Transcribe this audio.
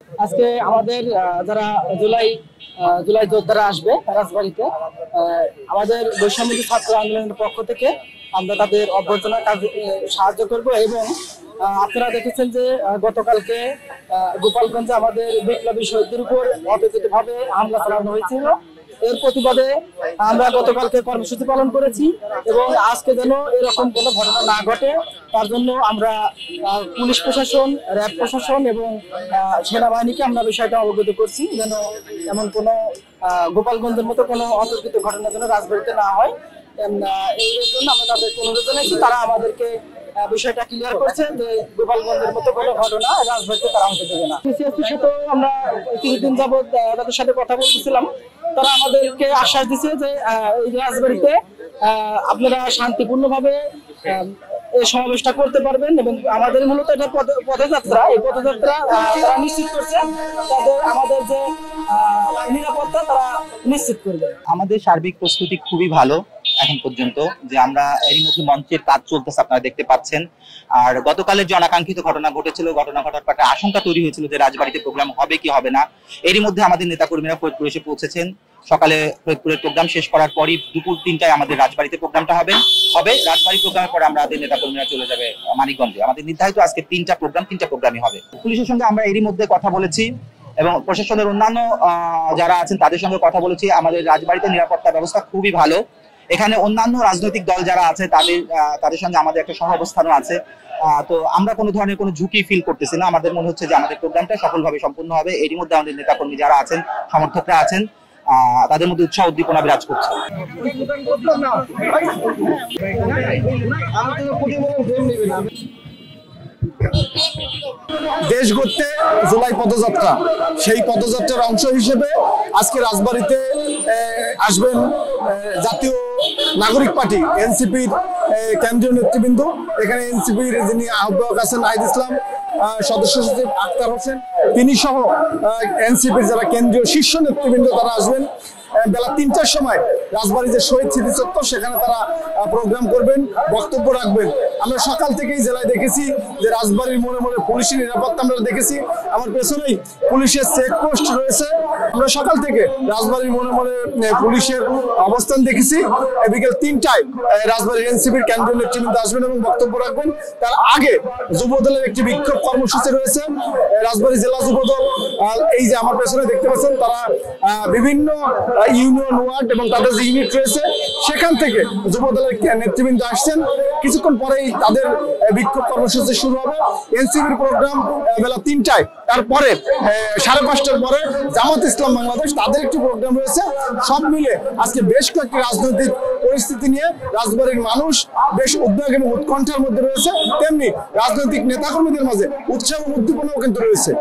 আজকে আমাদের যারা জুলাই জুলাই যোদ্ধারা আসবে রাজবাড়িতে, আমাদের বৈষম্য ছাত্র আন্দোলনের পক্ষ থেকে আমরা তাদের অভ্যর্থনা কাজে সাহায্য করব। এবং আপনারা দেখেছেন যে গতকালকে গোপালগঞ্জে আমাদের বিপ্লবী শহীদদের উপর অতর্কিতভাবে হামলা চালানো হয়েছিল। এর প্রতিবাদে আমরা গতকালকে কর্মসূচি পালন করেছি এবং আজকে যেন এরকম কোনো ঘটনা না ঘটে তার জন্য আমরা পুলিশ প্রশাসন, র্যাব প্রশাসন এবং সেনাবাহিনীকে আমরা বিষয়টা অবগত করছি, যেন এমন কোনো গোপালগঞ্জের মতো কোনো অতর্কিত ঘটনা যেন রাজবাড়িতে না হয়। এর জন্য আমরা তাদেরকে অনুরোধ জানাইছি, তারা আমাদেরকে বিষয়টা ক্লিয়ার করছে যে গোপালগঞ্জের মতো কোনো ঘটনা রাজবাড়িতে তারা হতে দেবে না। সিসিএসপির সাথে আমরা কিছুদিন যাবৎ তাদের সাথে কথা বলতেছিলাম, তারা আমাদেরকে আশ্বাস দিচ্ছে যে এই রাজবাড়িতে আপনারা শান্তিপূর্ণভাবে এই সমাবেশটা করতে পারবেন এবং আমাদের মূলত এটা পদযাত্রা, এই পদযাত্রা তারা নিশ্চিত করছে তাদের আমাদের যে নিরাপত্তা তারা নিশ্চিত করবে। আমাদের সার্বিক প্রস্তুতি খুবই ভালো এখন পর্যন্ত, যে আমরা এরই মধ্যে মঞ্চের কাজ চলতেছে আপনারা দেখতে পাচ্ছেন। আর গতকালের যে অনাকাঙ্ক্ষিত ঘটনা ঘটেছিল, ঘটনা ঘটার পর একটা আশঙ্কা তৈরি হয়েছিল যে রাজবাড়িতে প্রোগ্রাম হবে কি হবে না। এরই মধ্যে আমাদের নেতাকর্মীরা ফরিদপুরে এসে পৌঁছেছেন। সকালে ফরিদপুরের প্রোগ্রাম শেষ করার পরই দুপুর 3টায় আমাদের রাজবাড়িতে প্রোগ্রামটা হবে। রাজবাড়ি প্রোগ্রামের পরে আমাদের নেতাকর্মীরা চলে যাবে মানিকগঞ্জে। আমাদের নির্ধারিত আজকে 3টা প্রোগ্রামই হবে। পুলিশের সঙ্গে আমরা এরই মধ্যে কথা বলেছি এবং প্রশাসনের অন্যান্য যারা আছেন তাদের সঙ্গে কথা বলেছি। আমাদের রাজবাড়িতে নিরাপত্তা ব্যবস্থা খুবই ভালো। এখানে অন্যান্য রাজনৈতিক দল যারা আছে তাদের সঙ্গে আমাদের একটা সহ অবস্থানও আছে। তো আমরা কোনো ধরনের কোনো ঝুঁকি ফিল করতেছি না। আমাদের মনে হচ্ছে যে আমাদের প্রোগ্রামটা সফলভাবে সম্পূর্ণ হবে। এরই মধ্যে আমাদের নেতাকর্মী যারা আছেন, সমর্থকরা আছেন, তাদের মধ্যে উৎসাহ উদ্দীপনা বিরাজ করছে। দেশ গড়তে জুলাই পদযাত্রা, সেই পদযাত্রার অংশ হিসেবে আজকে রাজবাড়িতে আসবেন জাতীয় নাগরিক পার্টি এনসিপির কেন্দ্রীয় নেতৃবৃন্দ। এখানে এনসিপির যিনি আহ্বায়ক আছেন নাহিদ ইসলাম, সদস্য সচিব আক্তার হোসেন, তিনি সহ এনসিপির যারা কেন্দ্রীয় শীর্ষ নেতৃবৃন্দ তারা আসবেন। বেলা 3টার সময় রাজবাড়ী যে শহীদ স্মৃতি চত্বর সেখানে তারা প্রোগ্রাম করবেন, বক্তব্য রাখবেন। আমরা সকাল থেকেই জেলায় দেখেছি যে রাজবাড়ির মোড়ে মোড়ে পুলিশের নিরাপত্তা আমরা দেখেছি। আমার পেছনেই পুলিশের চেকপোস্ট রয়েছে। আমরা সকাল থেকে রাজবাড়ির মোড়ে মোড়ে পুলিশের অবস্থান দেখেছি। বিকেল 3টায় রাজবাড়ির এনসিপির কেন্দ্রীয় নেতৃবৃন্দ আসবেন এবং বক্তব্য রাখবেন। তার আগে যুবদলের একটি বিক্ষোভ কর্মসূচি রয়েছে। রাজবাড়ী জেলা যুবদল, এই যে আমার পেছনে দেখতে পাচ্ছেন, তারা বিভিন্ন ইউনিয়ন ওয়ার্ড এবং তাদের যে ইউনিট রয়েছে সেখান থেকে যুবদলের নেতৃবৃন্দ আসছেন। কিছুক্ষণ পরেই তাদের বিক্ষোভ কর্মসূচি শুরু হবে। এনসিপির প্রোগ্রাম বেলা 3টায়, তারপরে 5:30টার পরে জামাত ইসলাম বাংলাদেশ তাদের একটি প্রোগ্রাম রয়েছে। সব মিলে আজকে বেশ কয়েকটি রাজনৈতিক পরিস্থিতি নিয়ে রাজবাড়ির মানুষ বেশ উদ্বেগ এবং উৎকণ্ঠার মধ্যে রয়েছে, তেমনি রাজনৈতিক নেতাকর্মীদের মাঝে উৎসাহ এবং উদ্দীপনাও কিন্তু রয়েছে।